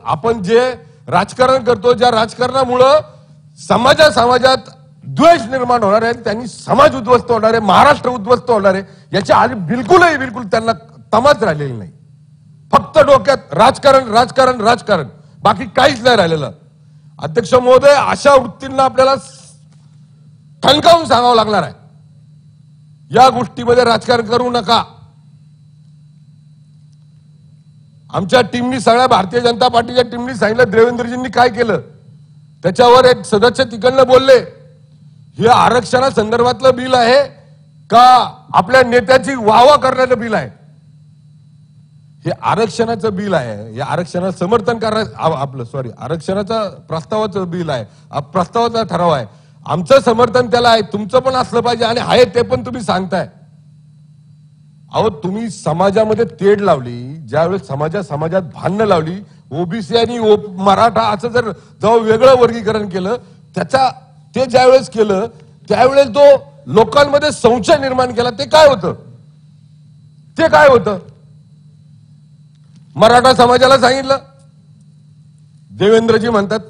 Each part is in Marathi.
आपण जे राजकारण करतो, ज्या राजकारणामुळे समाजात द्वेष निर्माण होणार आहे, त्यांनी समाज उद्ध्वस्त होणार आहे, महाराष्ट्र उद्ध्वस्त होणार आहे, याची आज बिलकुल त्यांना तमाच राहिलेली नाही. फक्त डोक्यात राजकारण राजकारण राजकारण, बाकी काहीच नाही राहिलेलं. अध्यक्ष महोदय, अशा वृत्तींना आपल्याला ठणकावून सांगावं लागणार आहे, या गोष्टीमध्ये राजकारण करू नका. आमच्या टीमनी, सगळ्या भारतीय जनता पार्टीच्या टीमनी सांगितलं देवेंद्रजींनी काय केलं. त्याच्यावर एक सदस्य तिकडनं बोलले, हे आरक्षणासंदर्भातलं बिल आहे का आपल्या नेत्याची वाहवा करण्याचं बिल आहे. हे आरक्षणाचं बिल आहे, हे आरक्षणाला समर्थन करणार आरक्षणाचा प्रस्तावाचं बिल आहे, प्रस्तावाचा ठराव आहे. आमचं समर्थन त्याला आहे, तुमचं पण असलं पाहिजे आणि आहे ते पण तुम्ही सांगताय. अहो, तुम्ही समाजामध्ये तेढ लावली, ज्यावेळेस समाजात भांडणं लावली, ओबीसी आणि मराठा असं जर जेव्हा वेगळं वर्गीकरण केलं, ते ज्यावेळेस केलं त्यावेळेस जो लोकांमध्ये संशय निर्माण केला, ते काय होतं? मराठा समाजाला सांगितलं, देवेंद्रजी म्हणतात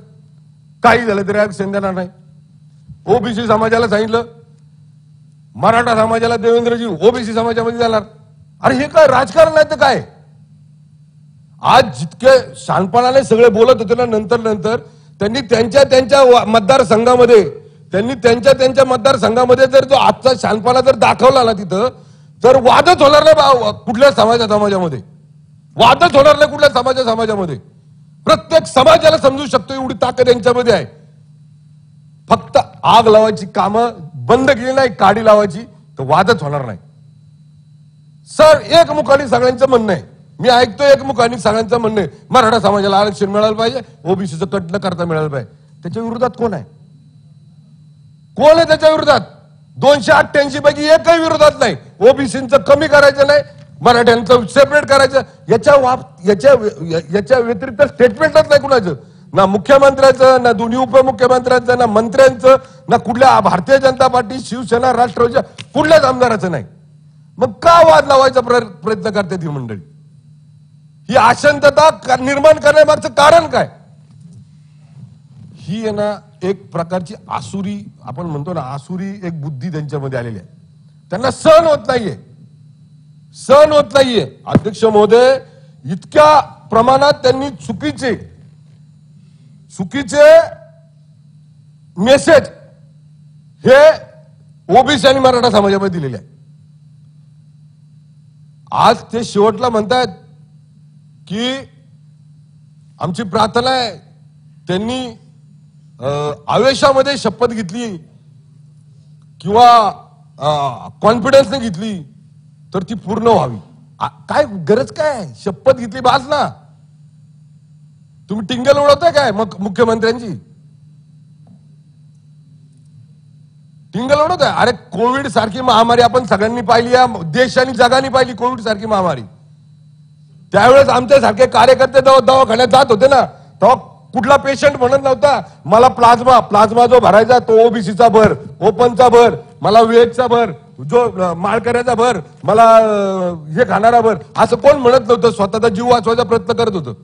काही झालं तरी ऍक्शन देणार नाही. ओबीसी समाजाला सांगितलं, मराठा समाजाला देवेंद्रजी ओबीसी समाजामध्ये जाणार. अरे हे काय राजकारण नाही तर काय? आज जितके शानपणाने सगळे बोलत होते ना, नंतर त्यांनी त्यांच्या मतदारसंघामध्ये जर जो आजचा शानपणा जर दाखवला ना, तिथं तर वादच होणार नाही कुठल्या समाजामध्ये, वादच होणार नाही कुठल्या समाजामध्ये. प्रत्येक समाजाला समजू शकतो एवढी ताकद यांच्यामध्ये आहे. फक्त आग लावायची कामं बंद केली नाही, काडी लावायची, तर वादच होणार नाही. सर, एकमुखाने सगळ्यांचं म्हणणं आहे, मी ऐकतो एकमुखाने सगळ्यांचं म्हणणं आहे, मराठा समाजाला आरक्षण मिळालं पाहिजे, ओबीसीचं कट न करता मिळालं पाहिजे. त्याच्या विरोधात कोण आहे त्याच्या विरोधात? 288 पैकी एकही विरोधात नाही. ओबीसीचं कमी करायचं नाही, मराठ्यांचं सेपरेट करायचं, याच्या व्यतिरिक्त स्टेटमेंटच नाही कुणाचं, ना मुख्यमंत्र्याचं, ना दोन्ही उपमुख्यमंत्र्यांचं, ना मंत्र्यांचं, ना कुठल्या भारतीय जनता पार्टी, शिवसेना, राष्ट्रवादीच्या कुठल्याच आमदाराचं नाही. मग का वाद लावायचा प्रयत्न करते ही मंडळी? ही अशांतता निर्माण करण्यामागचं कारण काय? ही आहे ना एक प्रकारची आसुरी, आपण म्हणतो ना आसुरी एक बुद्धी त्यांच्यामध्ये आलेली आहे. त्यांना सहन होत नाहीये. अध्यक्ष महोदय, इतक्या प्रमाणात त्यांनी चुकीचे मेसेज हे ओबीसी आणि मराठा समाजामध्ये दिलेले आहे. आज ते शेवटला म्हणतात की आमची प्रार्थना आहे, त्यांनी आवेशामध्ये शपथ घेतली किंवा कॉन्फिडन्सने घेतली तर ती पूर्ण व्हावी. काय गरज काय? शपथ घेतली बास ना. तुम्ही टिंगल उडवताय काय मग मुख्यमंत्र्यांची? टिंगल उडवताय? अरे, कोविड सारखी महामारी आपण सगळ्यांनी पाहिली, या देशाने जगाने पाहिली कोविड सारखी महामारी. त्यावेळेस आमच्या सारखे कार्यकर्ते दवाखान्यात जात होते ना, तेव्हा कुठला पेशंट म्हणत नव्हता मला प्लाझ्मा जो भरायचा तो ओबीसीचा भर, ओपनचा भर, मला वेजचा भर, जो माळकऱ्याचा भर, मला हे खाणारा भर, असं कोण म्हणत नव्हतं. स्वतःचा जीव वाचवायचा प्रयत्न करत होतं.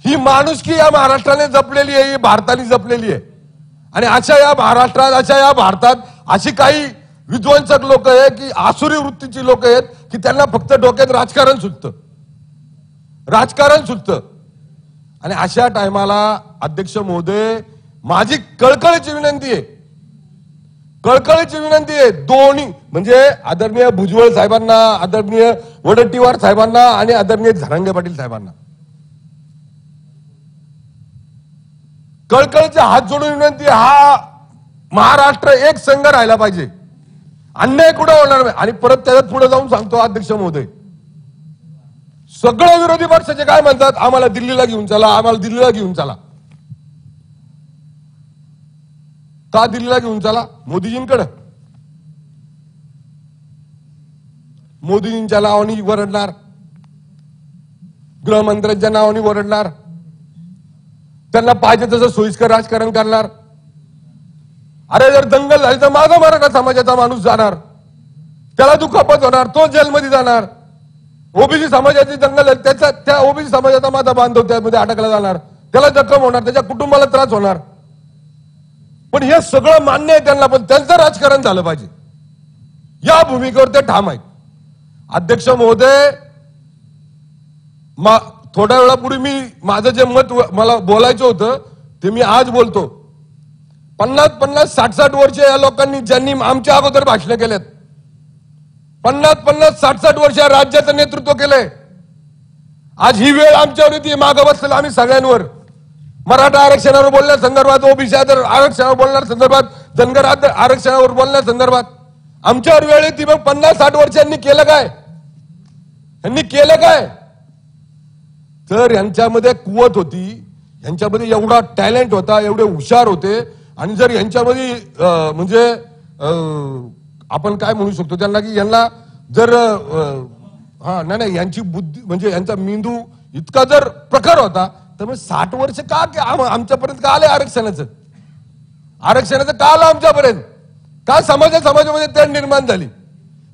ही माणुसकी या महाराष्ट्राने जपलेली आहे, ही भारताने जपलेली आहे. आणि अशा या भारतात अशी काही विध्वंसक लोक आहेत की आसुरी वृत्तीची लोक आहेत की त्यांना फक्त डोक्यात राजकारण सुचतं. आणि अशा टायमाला अध्यक्ष महोदय, माझी कळकळीची विनंती आहे दोन्ही, म्हणजे आदरणीय भुजबळ साहेबांना, आदरणीय वडेट्टीवार साहेबांना आणि आदरणीय धनंजय पाटील साहेबांना कळकळीचे हात जोडून विनंती, हा महाराष्ट्र एक संघ राहिला पाहिजे, अन्याय कुठे होणार नाही. आणि परत त्याच्यात पुढे जाऊन सांगतो अध्यक्ष महोदय, सगळे विरोधी पक्षाचे काय म्हणतात, आम्हाला दिल्लीला घेऊन चला. का दिल्लीला घेऊन चला? मोदीजींच्या नावाने ओरडणार, गृहमंत्र्यांच्या नावाने ओरडणार, त्यांना पाहिजे तसं सोयीस्कर राजकारण करणार. अरे, जर दंगल झाली तर माझा मराठा समाजाचा माणूस जाणार, त्याला दुखापत होणार, तो जेलमध्ये जाणार. ओबीसी समाजाची दंगल आहे, त्याचा त्या ओबीसी समाजाचा माझा बांधव त्यामध्ये अडकला जाणार, त्याला जखम होणार, त्याच्या कुटुंबाला त्रास होणार. पण हे सगळं मान्य आहे त्यांना, पण त्यांचं राजकारण झालं पाहिजे या भूमिकेवर ते ठाम आहेत. अध्यक्ष महोदय, थोड्या वेळापूर्वी मी माझं जे मत मला बोलायचं होतं ते मी आज बोलतो. 50-50, 60-60 वर्ष या लोकांनी, ज्यांनी आमच्या अगोदर भाषण केलेत, 50-50, 60-60 वर्ष या राज्याचं नेतृत्व केलंय. आज ही वेळ आमच्यावर येते मागं बसलेलं आम्ही सगळ्यांवर. मराठा आरक्षणावर बोलण्यासंदर्भात, ओबीसी आरक्षणावर बोलणार संदर्भात, धनगर आरक्षणावर बोलण्या संदर्भात आमच्यावर वेळ येते. मग 50-60 वर्षांनी केलं काय? यांनी केलं काय? तर यांच्यामध्ये कुवत होती, यांच्यामध्ये एवढा टॅलेंट होता, एवढे हुशार होते. आणि जर यांच्यामध्ये म्हणजे आपण काय म्हणू शकतो त्यांना, की यांना जर नाही यांची बुद्धी म्हणजे यांचा मेंदू इतका जर प्रखर होता, तर मग 60 वर्ष का आमच्यापर्यंत का आले आरक्षणाचं का आलं आमच्यापर्यंत? का समाजामध्ये त्या निर्माण झाली?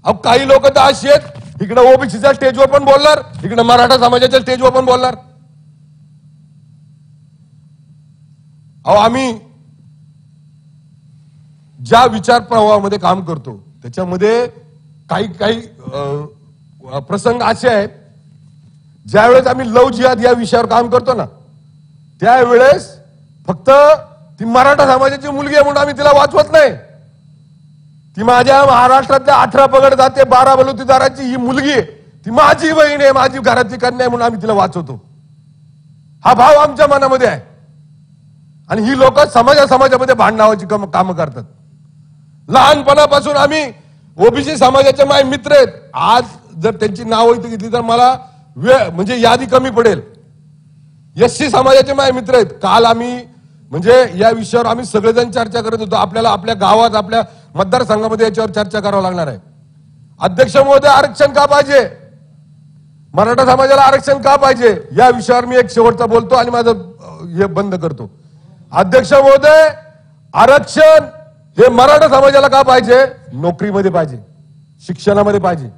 अब काही लोक तर अशी आहेत, इकडे ओबीसीच्या स्टेजवर पण बोलणार, इकडे मराठा समाजाच्या स्टेजवर पण बोलणार. अहो, आम्ही ज्या विचार प्रवाहामध्ये काम करतो त्याच्यामध्ये काही प्रसंग असे आहेत, ज्यावेळेस आम्ही लव जिहाद या विषयावर काम करतो ना, त्यावेळेस फक्त ती मराठा समाजाची मुलगी आहे म्हणून आम्ही तिला वाचवत नाही. ती माझ्या महाराष्ट्रातल्या 18 पगड जाते 12 बलुतेदाराची ही मुलगी आहे, ती माझी बहीण आहे, माझी घरातली कन्या आहे म्हणून आम्ही तिला वाचवतो. हा भाव आमच्या मनामध्ये आहे. आणि ही लोक समाजामध्ये भांडणावाची कामं करतात. लहानपणापासून आम्ही ओबीसी समाजाचे माझे मित्र आहेत. आज जर त्यांची नावं इथे घेतली तर मला म्हणजे यादी कमी पडेल. एससी समाजाचे माझे मित्र आहेत. काल आम्ही म्हणजे या विषयावर आम्ही सगळेजण चर्चा करत होतो. आपल्याला आपल्या गावात, आपल्या मतदारसंघामध्ये याच्यावर चर्चा करावं लागणार आहे. अध्यक्ष महोदय, आरक्षण का पाहिजे? मराठा समाजाला आरक्षण का पाहिजे या विषयावर मी एक शेवटचा बोलतो आणि माझं हे बंद करतो. अध्यक्ष महोदय, आरक्षण हे मराठा समाजाला का पाहिजे? नोकरीमध्ये पाहिजे, शिक्षणामध्ये पाहिजे.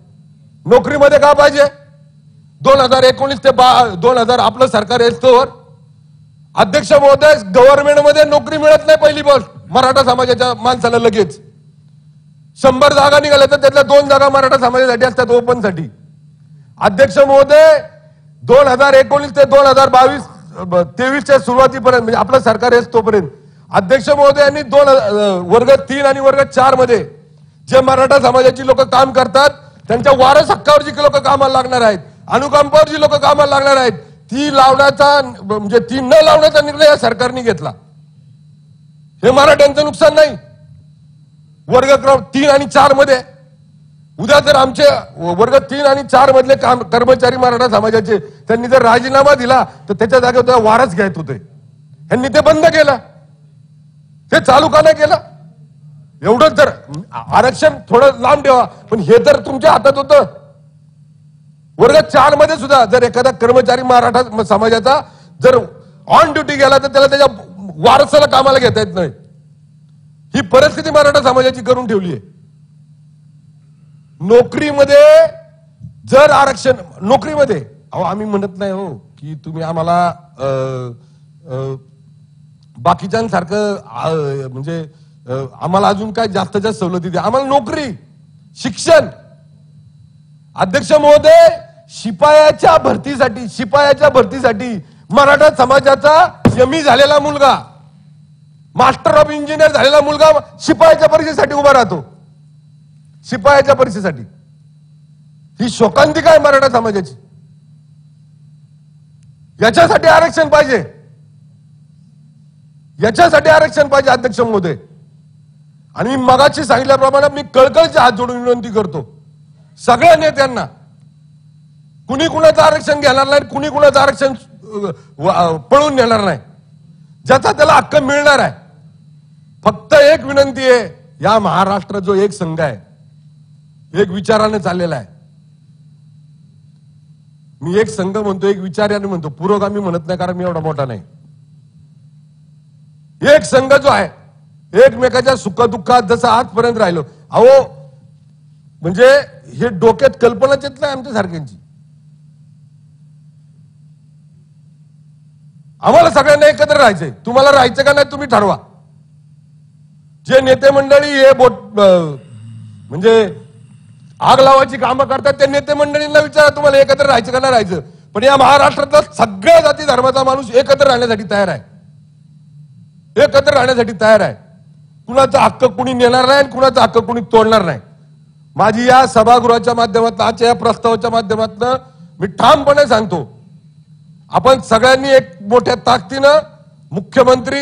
नोकरीमध्ये का पाहिजे? 2019 ते 2000 आपलं सरकार येतोवर अध्यक्ष महोदय, गव्हर्नमेंटमध्ये नोकरी मिळत नाही. पहिली गोष्ट, मराठा समाजाच्या माणसाला लगेच 100 जागा निघाल्या तर त्यातल्या 2 जागा मराठा समाजासाठी असतात, ओपन साठी. अध्यक्ष महोदय, 2019 ते 2022-23च्या सुरुवातीपर्यंत म्हणजे आपलं सरकार येत तोपर्यंत अध्यक्ष महोदयांनी वर्ग 3 आणि वर्ग 4 मध्ये जे मराठा समाजाची लोक काम करतात त्यांच्या वारस हक्कावर जी लोक कामाला लागणार आहेत, अनुकंपावर जी लोक कामाला लागणार आहेत, ती लावण्याचा म्हणजे ती न लावण्याचा निर्णय या सरकारने घेतला. हे मराठ्यांचं नुकसान नाही. वर्ग 3 आणि 4 मध्ये उद्या जर आमचे वर्ग 3 आणि 4 मधले कर्मचारी मराठा समाजाचे त्यांनी जर राजीनामा दिला तर त्याच्या जागेवर वारस घ्यायत होते. यांनी ते बंद केलं. ते चालू का नाही केलं? एवढं तर आरक्षण थोडं लांब ठेवा, पण हे तर तुमच्या हातात होतं. वर्ग 4 मध्ये सुद्धा जर एखादा कर्मचारी मराठा समाजाचा जर ऑन ड्युटी गेला तर त्याला त्याच्या वारसाला कामाला घेता येत नाही. ही परिस्थिती मराठा समाजाची करून ठेवली आहे. नोकरीमध्ये जर आरक्षण, नोकरीमध्ये अहो आम्ही म्हणत नाही हो की तुम्ही आम्हाला बाकीच्यांसारखं म्हणजे आम्हाला अजून काय जास्त जास्त सवलती द्या. आम्हाला नोकरी, शिक्षण. अध्यक्ष महोदय, शिपायाच्या भरतीसाठी मराठा समाजाचा एमई झालेला मुलगा, मास्टर ऑफ इंजिनियर झालेला मुलगा शिपायाच्या परीक्षेसाठी उभा राहतो. शिपायाच्या परीक्षेसाठी ही शोकांतिका आहे मराठा समाजाची. याच्यासाठी आरक्षण पाहिजे, याच्यासाठी आरक्षण पाहिजे अध्यक्ष महोदय. आणि मी मगाशी सांगितल्याप्रमाणे मी कळकळीचे हात जोडून विनंती करतो सगळ्या नेत्यांना, कुणी कुणाचं आरक्षण घेणार नाही, कुणी कुणाचं आरक्षण पळून नेणार नाही. ज्याचा त्याला हक्क मिळणार आहे. फक्त एक विनंती आहे, या महाराष्ट्र जो एक संघ आहे, एक विचाराने चाललेला आहे. मी एक संघ म्हणतो, एक विचाराने म्हणतो, पुरोगामी म्हणत नाही कारण मी एवढा मोठा नाही. एक संघ जो आहे, एकमेकाच्या सुखदुःखात जसं आजपर्यंत राहिलो. अहो म्हणजे हे डोक्यात कल्पनाच येत नाही आमच्या सारख्यांची. आम्हाला सगळ्यांना एकत्र राहायचंय. तुम्हाला राहायचं का नाही तुम्ही ठरवा. जे नेते मंडळी हे म्हणजे आग लावायची कामं करतात त्या नेते मंडळींना विचारा तुम्हाला एकत्र राहायचं का नाही राहायचं. पण या महाराष्ट्रातला सगळ्या जाती धर्माचा माणूस एकत्र राहण्यासाठी तयार आहे. एकत्र राहण्यासाठी तयार आहे. कुणाचा हक्क कुणी नेणार नाही आणि कुणाचा हक्क कुणी तोडणार नाही. माझी या सभागृहाच्या माध्यमातून आजच्या या प्रस्तावाच्या माध्यमातून मी ठामपणे सांगतो, आपण सगळ्यांनी एक मोठ्या ताकदीनं मुख्यमंत्री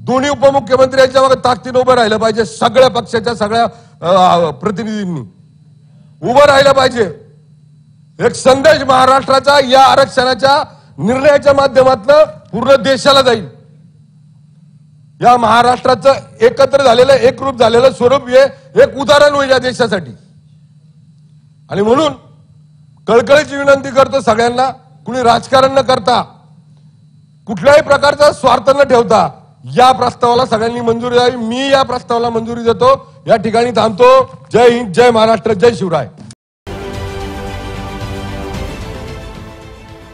दोन्ही उपमुख्यमंत्री यांच्या मागे ताकदीनं उभं राहिलं पाहिजे. सगळ्या पक्षाच्या सगळ्या प्रतिनिधींनी उभं राहिलं पाहिजे. एक संदेश महाराष्ट्राचा या आरक्षणाच्या निर्णयाच्या माध्यमातून पूर्ण देशाला जाईल. या महाराष्ट्राचं एकत्र झालेलं एकरूप झालेलं स्वरूप हे एक उदाहरण होईल या देशासाठी. आणि म्हणून कळकळीची विनंती करतो सगळ्यांना, कुणी राजकारण न करता कुठल्याही प्रकारचा स्वार्थ न ठेवता या प्रस्तावाला सगळ्यांनी मंजुरी द्यावी. मी या प्रस्तावाला मंजुरी देतो. या ठिकाणी थांबतो. जय हिंद, जय महाराष्ट्र, जय शिवराय.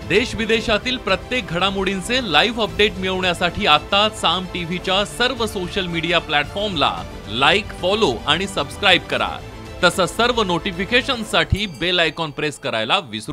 देश विदेशातील प्रत्येक घडामोडींचे लाईव्ह अपडेट मिळवण्यासाठी आता साम टीव्हीच्या सर्व सोशल मीडिया प्लॅटफॉर्मला लाईक, फॉलो आणि सबस्क्राईब करा. तसंच सर्व नोटिफिकेशनसाठी बेल आयकॉन प्रेस करायला विसरू